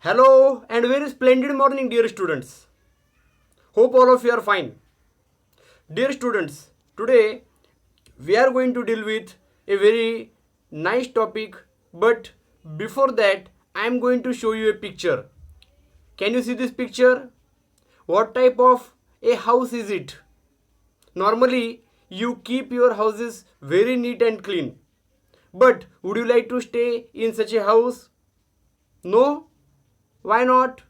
Hello and very splendid morning, dear students. Hope all of you are fine. Dear students, today we are going to deal with a very nice topic, but before that, I am going to show you a picture. Can you see this picture? What type of a house is it? Normally, you keep your houses very neat and clean. But would you like to stay in such a house? No? Why not?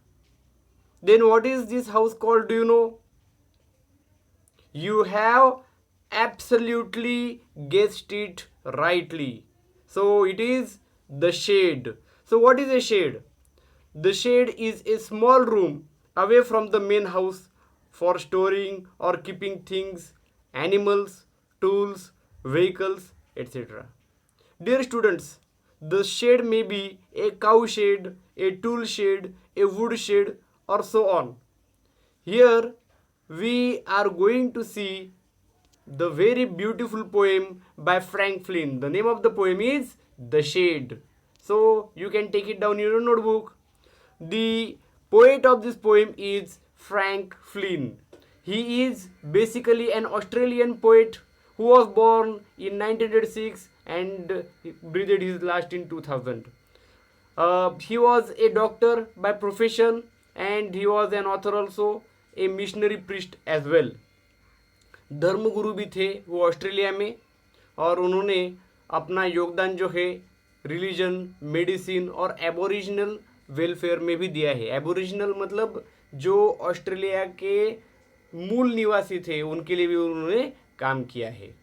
Then what is this house called? Do you know? You have absolutely guessed it rightly. So it is the shade. So what is a shade? The shade is a small room away from the main house for storing or keeping things, animals, tools, vehicles, etc. Dear students, the shade may be a cow shade, a tool shade, a wood shade, or so on. Here we are going to see the very beautiful poem by Frank Flynn. The name of the poem is The Shade. So you can take it down in your notebook. The poet of this poem is Frank Flynn. He is basically an Australian poet who was born in 1906 and breathed his last in 2000. He was a doctor by profession and he was an author also, a missionary priest as well. धर्मगुरु भी थे वो Australia में, और उन्होंने अपना योगदान जो है रिलीजन, मेडिसिन और एबोरिजिनल वेलफेयर में भी दिया है. एबोरिजिनल मतलब जो ऑस्ट्रेलिया के मूल निवासी थे उनके लिए भी उन्होंने काम किया है.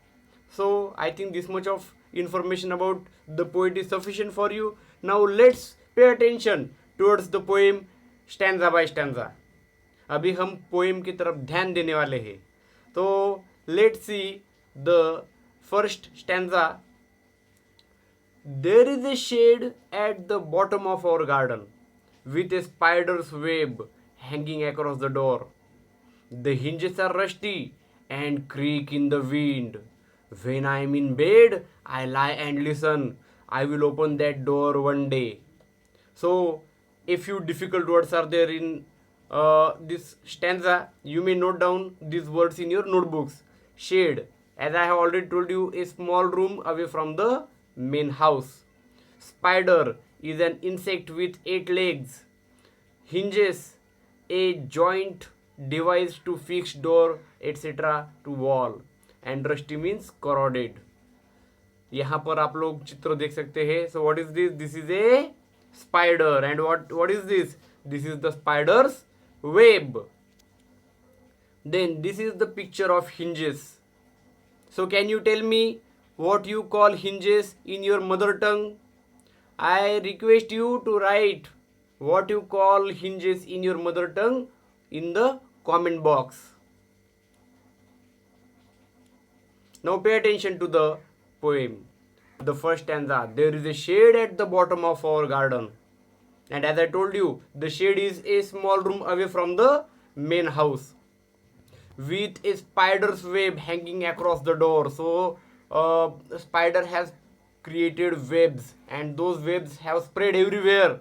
So I think this much of information about the poet is sufficient for you. Now let's pay attention towards the poem stanza by stanza. अभी हम पोएम की तरफ ध्यान देने वाले हैं. तो let's see the first stanza. There is a shade at the bottom of our garden with a spider's web hanging across the door. The hinges are rusty and creak in the wind. When I am in bed, I lie and listen. I will open that door one day. So, a few difficult words are there in this stanza. You may note down these words in your notebooks. Shade, as I have already told you, a small room away from the main house. Spider is an insect with 8 legs. Hinges, a joint device to fix door etc. to wall. And rusty means corroded. यहाँ पर आप लोग चित्र देख सकते हैं. So what is this? This is a spider. And what is this? This is the spider's web. Then this is the picture of hinges. So can you tell me what you call hinges in your mother tongue? I request you to write what you call hinges in your mother tongue in the comment box. Now pay attention to the poem. The first stanza. There is a shade at the bottom of our garden. And as I told you, the shade is a small room away from the main house with a spider's web hanging across the door. So a spider has created webs and those webs have spread everywhere.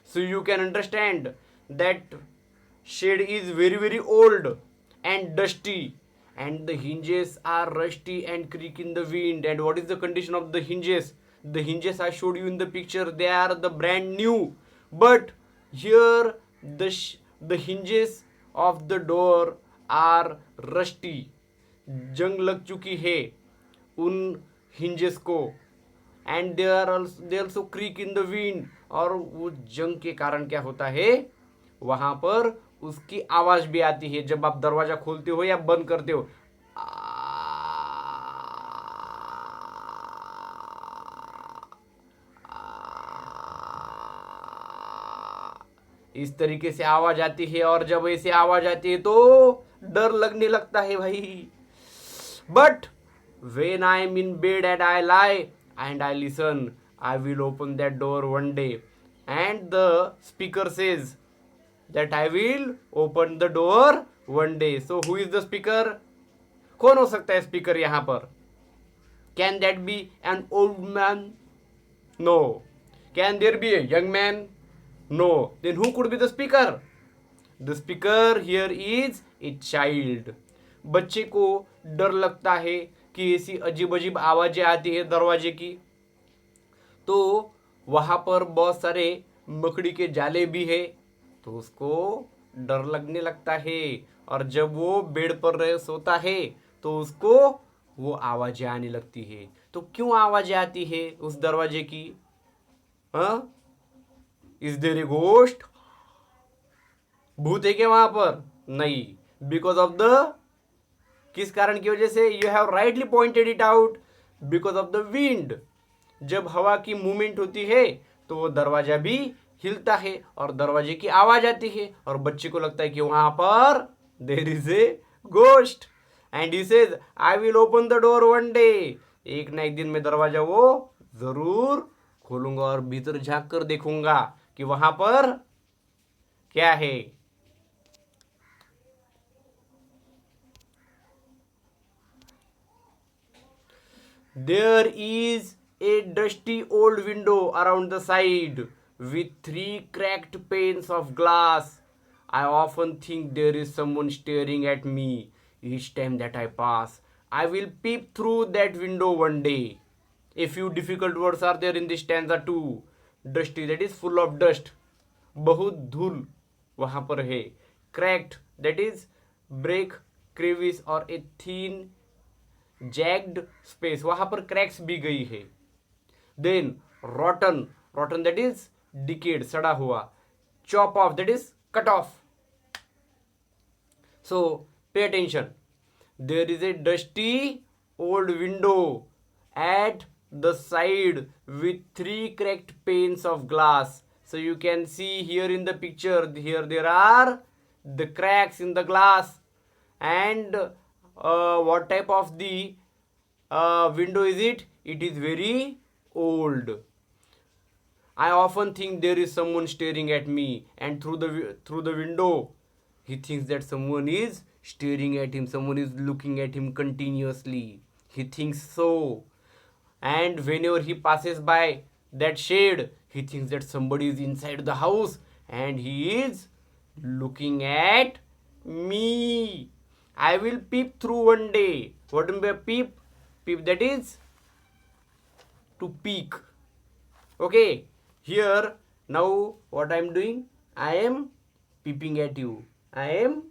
So you can understand that shade is very very old and dusty, and the hinges are rusty and creak in the wind. And what is the condition of the hinges? The hinges I showed you in the picture, they are the brand new, but here the hinges of the door are rusty. जंग लग चुकी है उन hinges को. And they also creak in the wind. और वो जंग के कारण क्या होता है, वहां पर उसकी आवाज भी आती है जब आप दरवाजा खोलते हो या बंद करते हो. इस तरीके से आवाज आती है, और जब ऐसे आवाज आती है तो डर लगने लगता है भाई. But when I am in bed and I lie and I listen, I will open that door one day. And the speaker says that I will open the door one day. So who is the speaker? कौन हो सकता है speaker यहाँ पर? Can that be an old man? No. Can there be a young man? No. Then who could be the speaker? The speaker here is a child. बच्चे को डर लगता है कि ऐसी अजीब अजीब आवाजें आती है दरवाजे की, तो वहां पर बहुत सारे मकड़ी के जाले भी है, तो उसको डर लगने लगता है। और जब वो बेड पर रह सोता है तो उसको वो आवाजें आने लगती है। तो क्यों आवाजें आती है उस दरवाजे की? हाँ, इज देयर ए घोस्ट? भूत है क्या वहां पर? नहीं। बिकॉज ऑफ द, किस कारण की वजह से? You have rightly pointed it out, because of the wind. जब हवा की मूवमेंट होती है तो वो दरवाजा भी हिलता है और दरवाजे की आवाज आती है, और बच्चे को लगता है कि वहां पर there is a ghost, and he says I will open the door one day. एक ना एक दिन में दरवाजा वो जरूर खोलूंगा और भीतर झांक कर देखूंगा कि वहां पर क्या है। There is a dusty old window around the side with three cracked panes of glass. I often think there is someone staring at me each time that I pass. I will peep through that window one day. A few difficult words are there in this stanza too. Dusty, that is full of dust. बहुत धूल वहां पर है. Cracked, that is break, crevice और a thin jagged space, वहां पर cracks भी गई है. Then rotten, rotten that is decayed, सड़ा हुआ. Chop off, that is cut off. So pay attention. There is a dusty old window at the side with three cracked panes of glass. So you can see here in the picture, here there are the cracks in the glass. And what type of the window is it? It is very old. I often think there is someone staring at me, and through the window he thinks that someone is staring at him, someone is looking at him continuously. He thinks so. And whenever he passes by that shade, he thinks that somebody is inside the house and he is looking at me. I will peep through one day. What do you mean peep? Peep, that is to peek. Okay, here now what I am doing? I am peeping at you. I am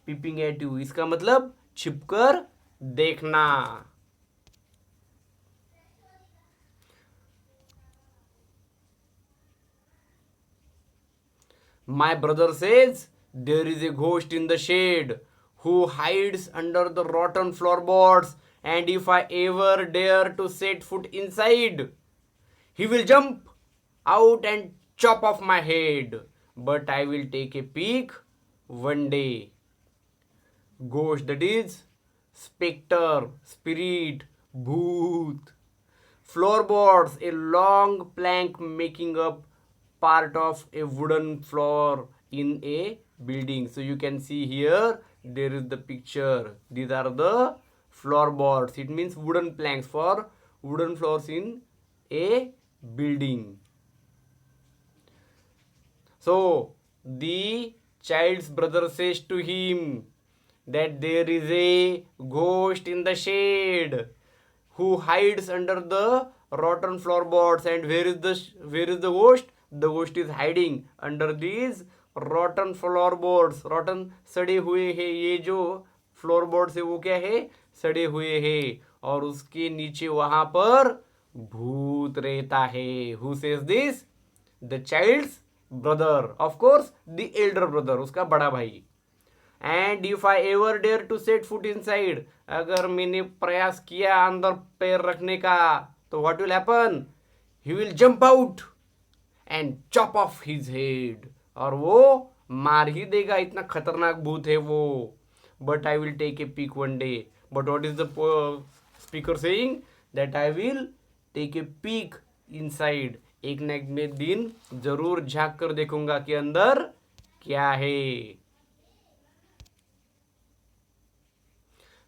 peeping at you. इसका मतलब छिपकर देखना. My brother says there is a ghost in the shade who hides under the rotten floorboards, and if I ever dare to set foot inside, he will jump out and chop off my head. But I will take a peek one day. Ghost, that is spectre, spirit, bhoot. Floorboards, a long plank making up part of a wooden floor in a building. So you can see here there is the picture. These are the floorboards. It means wooden planks for wooden floors in a building. So the child's brother says to him that there is a ghost in the shade who hides under the rotten floorboards. And where is the ghost? The ghost is hiding under these rotten floorboards. Rotten, सड़े हुए हैं. ये जो फ्लोरबोर्ड्स है वो क्या है? सड़े हुए हैं. और उसके नीचे वहां पर भूत रहता है. Who says this? The child's brother. Of course, the elder brother, उसका बड़ा भाई. And if I ever dare to set foot inside, अगर मैंने प्रयास किया अंदर पैर रखने का, तो what will happen? He will jump out and chop off his head. और वो मार ही देगा, इतना खतरनाक भूत है वो. But I will take a peek one day. But what is the speaker saying? That I will take a peek inside. एक न एक दिन जरूर झांक कर देखूंगा कि अंदर क्या है.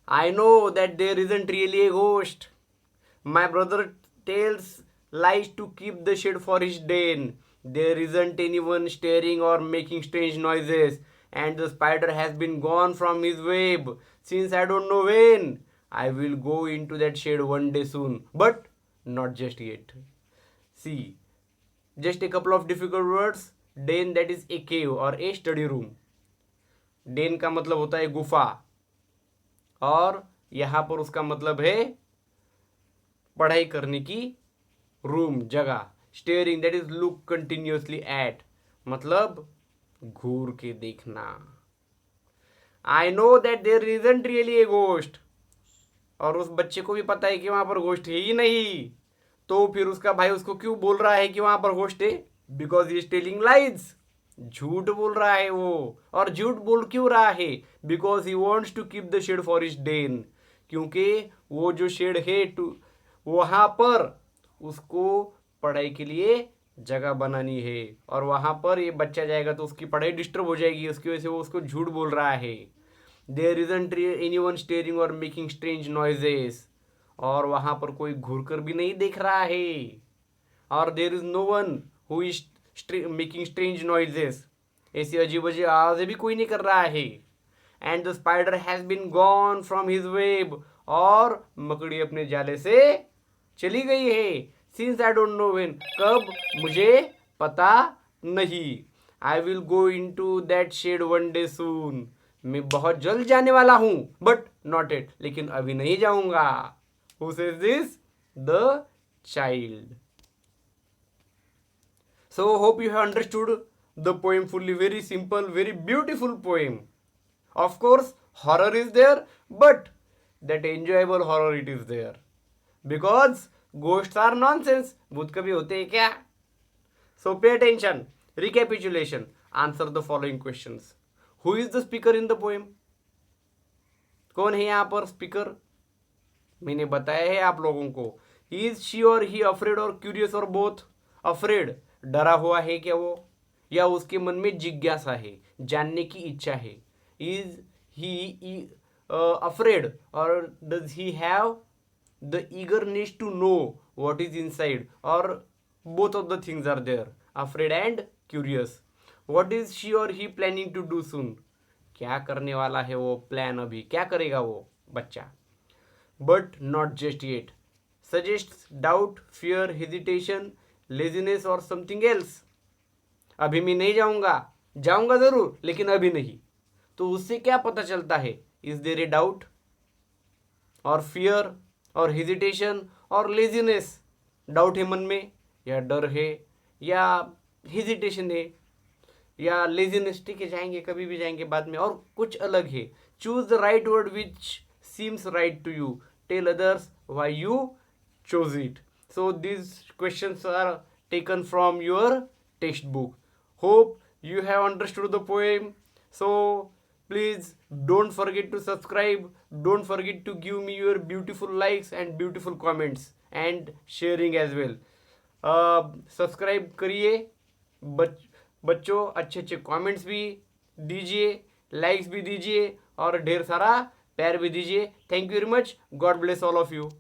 I know that there isn't really a ghost. My brother tells lies to keep the shade for his den. There isn't anyone staring or making strange noises, and the spider has been gone from his web since I don't know when. I will go into that shade one day soon, but not just yet. See, just a couple of difficult words. Den, that is a cave or a study room. Den का मतलब होता है गुफा, और यहाँ पर उसका मतलब है पढ़ाई करने की रूम, जगह. Staring, that is look continuously at, मतलब घूर के देखना. I know that there isn't really a ghost, और उस बच्चे को भी पता है कि वहां पर घोस्ट है ही नहीं. तो फिर उसका भाई उसको क्यों बोल रहा है कि वहां पर घोस्ट है? Because he is telling lies. झूठ बोल रहा है वो. और झूठ बोल क्यों रहा है? Because he wants to keep the shade for his den. क्योंकि वो जो शेड है वहां पर उसको पढ़ाई के लिए जगह बनानी है, और वहां पर ये बच्चा जाएगा तो उसकी पढ़ाई डिस्टर्ब हो जाएगी. उसकी वजह से वो उसको झूठ बोल रहा है. देयर इजंट एनीवन स्टेयरिंग और मेकिंग स्ट्रेंज नॉइजेस, और वहां पर कोई घूर कर भी नहीं देख रहा है. और there is no one who is making strange noises, ऐसी अजीब अजीब आवाजें भी कोई नहीं कर रहा है. And the spider has been gone from his web, और मकड़ी अपने जाले से चली गई है. Since I don't know when, कब मुझे पता नहीं. I will go into that shed one day soon, मैं बहुत जल्द जाने वाला हूं, बट नॉट इट, लेकिन अभी नहीं जाऊंगा. Who says this? The child. So hope you have understood the poem fully. Very simple, very beautiful poem. Of course, horror is there, but that enjoyable horror it is there. Because ghosts are nonsense. भूत कभी होते हैं क्या? So pay attention. Recapitulation. Answer the following questions. Who is the speaker in the poem? कौन है यहाँ पर speaker? मैंने बताया है आप लोगों को. Is she or he afraid or curious or both? Afraid, डरा हुआ है क्या वो, या उसके मन में जिज्ञासा है, जानने की इच्छा है. इज ही अफ्रेड, और does he have the eagerness to know what is inside, और both of the things are there, afraid and curious. What is she और he planning to do soon, क्या करने वाला है वो, प्लान अभी क्या करेगा वो बच्चा. But not just yet, suggest doubt, fear, hesitation, laziness और समथिंग एल्स. अभी मैं नहीं जाऊंगा, जाऊंगा जरूर लेकिन अभी नहीं. तो उससे क्या पता चलता है? इज देयर ए डाउट, और फियर, और हेजिटेशन, और लेजीनेस. डाउट है मन में, या डर है, या हेजिटेशन है, या लेजीनेस. ठीक है, जाएंगे, कभी भी जाएंगे बाद में, और कुछ अलग है. Choose the right word which seems right to you. Tell others why you chose it. So these questions are taken from your textbook. Hope you have understood the poem. So please don't forget to subscribe. Don't forget to give me your beautiful likes and beautiful comments and sharing as well. Subscribe करिए बच्चों, अच्छे अच्छे comments भी दीजिए, likes भी दीजिए, और ढेर सारा प्यार भी दीजिए. Thank you very much. God bless all of you.